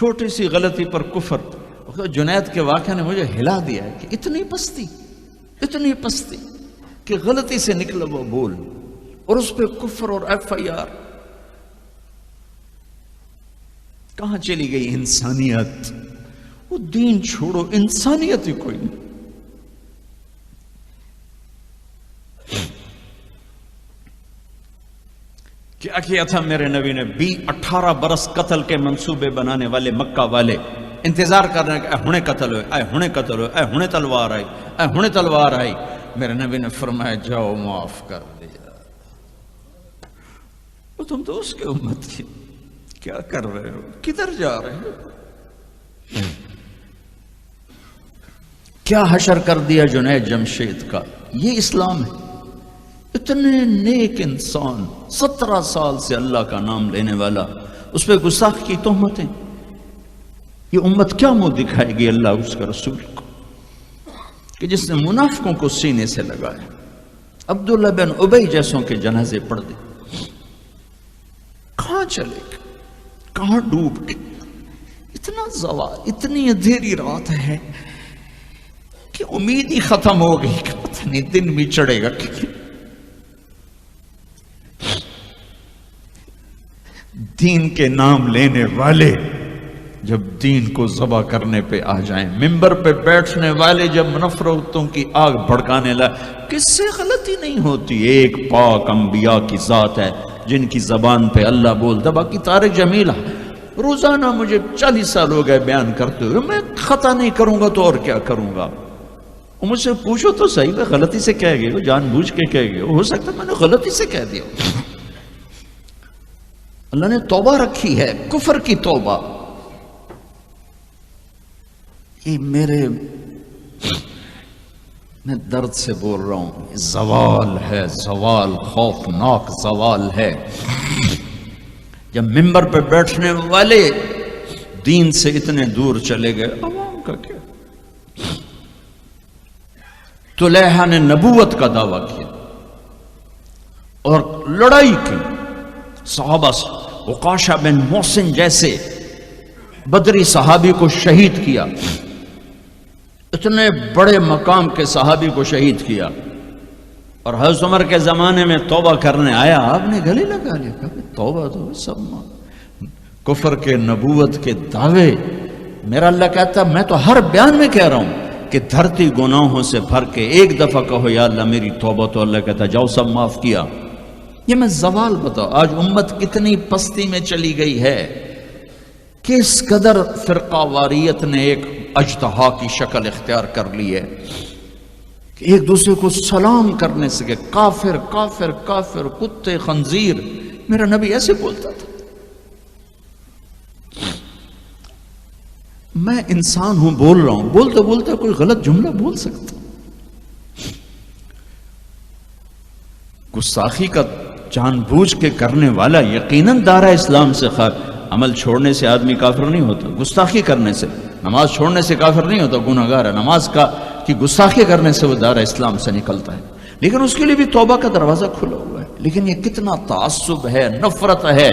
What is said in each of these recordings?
چھوٹی سی غلطی پر کفر. جنید کے واقعہ نے مجھے ہلا دیا ہے کہ اتنی پستی کہ غلطی سے نکلا وہ بول اور اس پہ کفر اور FIR. کہاں چلی گئی انسانیت؟ وہ دین چھوڑو، انسانیت ہی کوئی نہیں. کیا کیا تھا میرے نبی نے؟ 18 برس قتل کے منصوبے بنانے والے مکہ والے انتظار کر رہے ہیں کہ اے ہنے قتل ہوئے، اے ہنے قتل ہوئے، اے ہنے تلوار آئی، اے ہنے تلوار آئی. میرے نبی نے فرمایا جاؤ معاف کر دیا. وہ تم تو اس کے امت کی، کیا کر رہے ہو؟ کدھر جا رہے ہو؟ کیا حشر کر دیا جنید جمشید کا. یہ اسلام ہے. اتنے نیک انسان، 17 سال سے اللہ کا نام لینے والا، اس پہ گستاخ کی تہمتیں. یہ امت کیا منہ دکھائے گی اللہ اس کا رسول کو کہ جس نے منافقوں کو سینے سے لگایا؟ عبداللہ بن ابی جیسوں کے جنازے پڑھ دے. کہاں چلے گا؟ کہاں ڈوب گئے؟ اتنا زوال، اتنی اندھیری رات ہے کہ امید ہی ختم ہو گئی کہ پتہ نہیں دن بھی چڑھے گا. دین کے نام لینے والے جب دین کو ذبح کرنے پہ آ جائیں، ممبر پہ بیٹھنے والے جب نفرتوں کی آگ بھڑکانے لائے، کس سے غلطی نہیں ہوتی؟ ایک پاک انبیاء کی ذات ہے جن کی زبان پہ اللہ بولتا. باقی طارق جمیلہ روزانہ مجھے 40 سال ہو گئے بیان کرتے ہوئے، میں خطا نہیں کروں گا تو اور کیا کروں گا. مجھ سے پوچھو تو صحیح، میں غلطی سے کہہ گئے ہو، جان بوجھ کے کہہ گئے ہو سکتا ہے میں نے غلطی سے کہہ دیا. اللہ نے توبہ رکھی ہے، کفر کی توبہ. یہ میں درد سے بول رہا ہوں، زوال ہے، زوال، خوفناک زوال ہے. جب ممبر پہ بیٹھنے والے دین سے اتنے دور چلے گئے، عوام کا کیا؟ طلحہ نے نبوت کا دعویٰ کیا اور لڑائی کی. صحابہ عکاشہ بن محسن جیسے بدری صحابی کو شہید کیا. اتنے بڑے مقام کے صحابی کو شہید کیا. اور حضرت عمر کے زمانے میں توبہ کرنے آیا، آپ نے گلے لگا لیا، کہا توبہ تو سب کفر کے، نبوت کے دعوے. میرا اللہ کہتا میں تو ہر بیان میں کہہ رہا ہوں کہ دھرتی گناہوں سے بھر کے ایک دفعہ کہو یا اللہ میری توبہ، تو اللہ کہتا جاؤ سب معاف کیا. یہ میں زوال بتاؤ. آج امت کتنی پستی میں چلی گئی ہے، کس قدر فرقہ واریت نے ایک اجتہا کی شکل اختیار کر لی ہے کہ ایک دوسرے کو سلام کرنے سے کہ کافر کافر کافر، کتے خنزیر. میرا نبی ایسے بولتا تھا. میں انسان ہوں، بول رہا ہوں، بولتے بولتے کوئی غلط جملہ بول سکتا. گستاخی کا جان بوجھ کے کرنے والا یقیناً دارہ اسلام سے عمل چھوڑنے سے آدمی کافر نہیں ہوتا. گستاخی کرنے سے، نماز چھوڑنے سے کافر نہیں ہوتا، گناہ گار ہے. نماز کی گستاخی کرنے سے وہ دارہ اسلام سے نکلتا ہے، لیکن اس کے لیے بھی توبہ کا دروازہ کھلا ہوا ہے. لیکن یہ کتنا تعصب ہے، نفرت ہے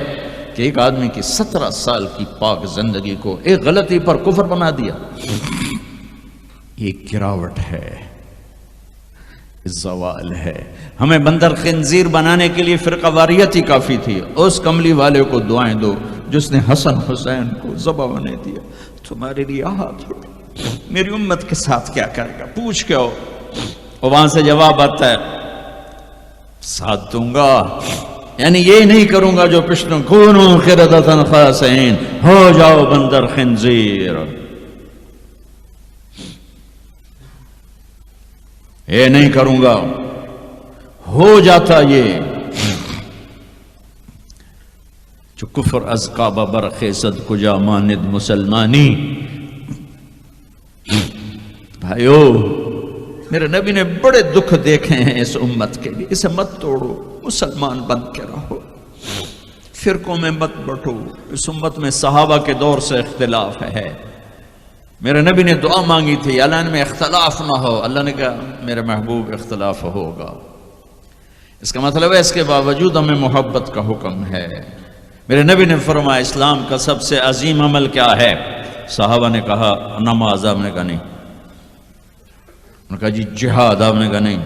کہ ایک آدمی کی 17 سال کی پاک زندگی کو ایک غلطی پر کفر بنا دیا. یہ گراوٹ ہے، زوال ہے. ہمیں بندر خنزیر بنانے کے لیے فرقہ واریت ہی کافی تھی. اس کملی والے کو دعائیں دو جس نے حسن حسین کو ذبح بنا دیا. تمہارے لیے ہاتھ اٹھو، میری امت کے ساتھ کیا کرے گا؟ پوچھ کے ہو. اور وہاں سے جواب آتا ہے ساتھ دوں گا، یعنی یہ نہیں کروں گا جو پشتوں کونو قردۃ خاسئین، ہو جاؤ بندر خنزیر. یہ نہیں کروں گا. ہو جاتا یہ جو کفر از کعبہ برخیزد کجا ماند مسلمانی. بھائیو، میرے نبی نے بڑے دکھ دیکھے ہیں اس امت کے لیے. اسے مت توڑو، مسلمان بن کے رہو، فرقوں میں مت بٹو. اس امت میں صحابہ کے دور سے اختلاف ہے. میرے نبی نے دعا مانگی تھی اللہ میں اختلاف نہ ہو. اللہ نے کہا میرے محبوب اختلاف ہوگا. اس کا مطلب ہے اس کے باوجود ہمیں محبت کا حکم ہے. میرے نبی نے فرمایا اسلام کا سب سے عظیم عمل کیا ہے؟ صحابہ نے کہا نماز، آپ نے کہا نہیں. انہوں نے کہا جی جہاد، آپ نے کہا نہیں.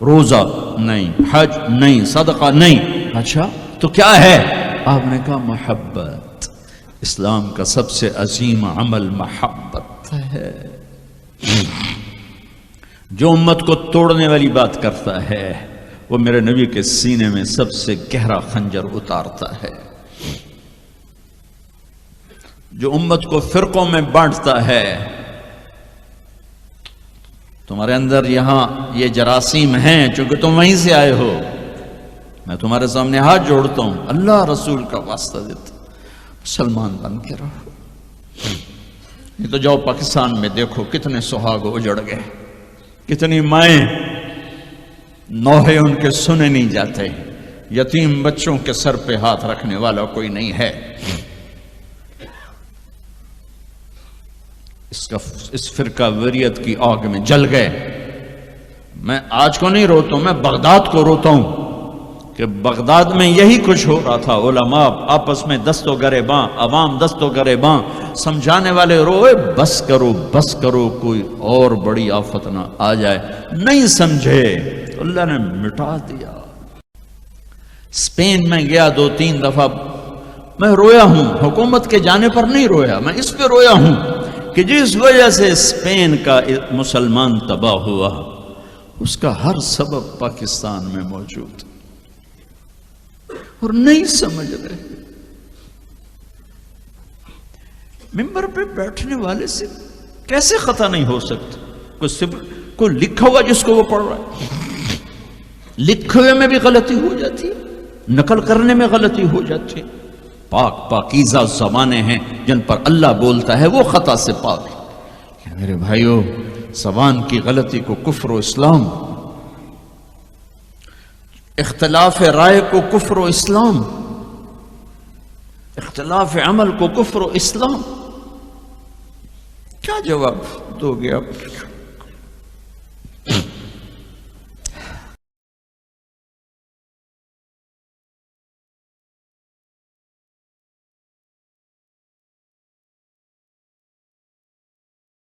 روزہ نہیں، حج نہیں، صدقہ نہیں. اچھا تو کیا ہے؟ آپ نے کہا محبت. اسلام کا سب سے عظیم عمل محبت ہے. جو امت کو توڑنے والی بات کرتا ہے وہ میرے نبی کے سینے میں سب سے گہرا خنجر اتارتا ہے. جو امت کو فرقوں میں بانٹتا ہے، تمہارے اندر یہاں یہ جراثیم ہیں چونکہ تم وہیں سے آئے ہو، میں تمہارے سامنے ہاتھ جوڑتا ہوں، اللہ رسول کا واسطہ دیتا، مسلمان بن کے رہو. یہ تو جاؤ پاکستان میں دیکھو کتنے سہاگ اجڑ گئے، کتنی مائیں نوحے ان کے سنے نہیں جاتے، یتیم بچوں کے سر پہ ہاتھ رکھنے والا کوئی نہیں ہے. اس فرقہ وریت کی آگ میں جل گئے. میں آج کو نہیں روتا ہوں، میں بغداد کو روتا ہوں کہ بغداد میں یہی کچھ ہو رہا تھا. علماء آپس میں دست و گریباں، عوام دست و گریباں، سمجھانے والے روئے بس کرو بس کرو، کوئی اور بڑی آفت نہ آ جائے. نہیں سمجھے تو اللہ نے مٹا دیا. اسپین میں گیا 2-3 دفعہ، میں رویا ہوں. حکومت کے جانے پر نہیں رویا، میں اس پہ رویا ہوں کہ جس وجہ سے اسپین کا مسلمان تباہ ہوا اس کا ہر سبب پاکستان میں موجود اور نہیں سمجھ رہے. ممبر پہ بیٹھنے والے سے کیسے خطا نہیں ہو سکتا؟ کوئی لکھا ہوا جس کو وہ پڑھ رہا ہے، لکھے ہوئے میں بھی غلطی ہو جاتی ہے، نقل کرنے میں غلطی ہو جاتی ہے. پاکیزہ زبانیں ہیں جن پر اللہ بولتا ہے، وہ خطا سے پاک ہے. میرے بھائیو، زبان کی غلطی کو کفر و اسلام، اختلاف رائے کو کفر و اسلام، اختلاف عمل کو کفر و اسلام. کیا جواب دو گے آپ؟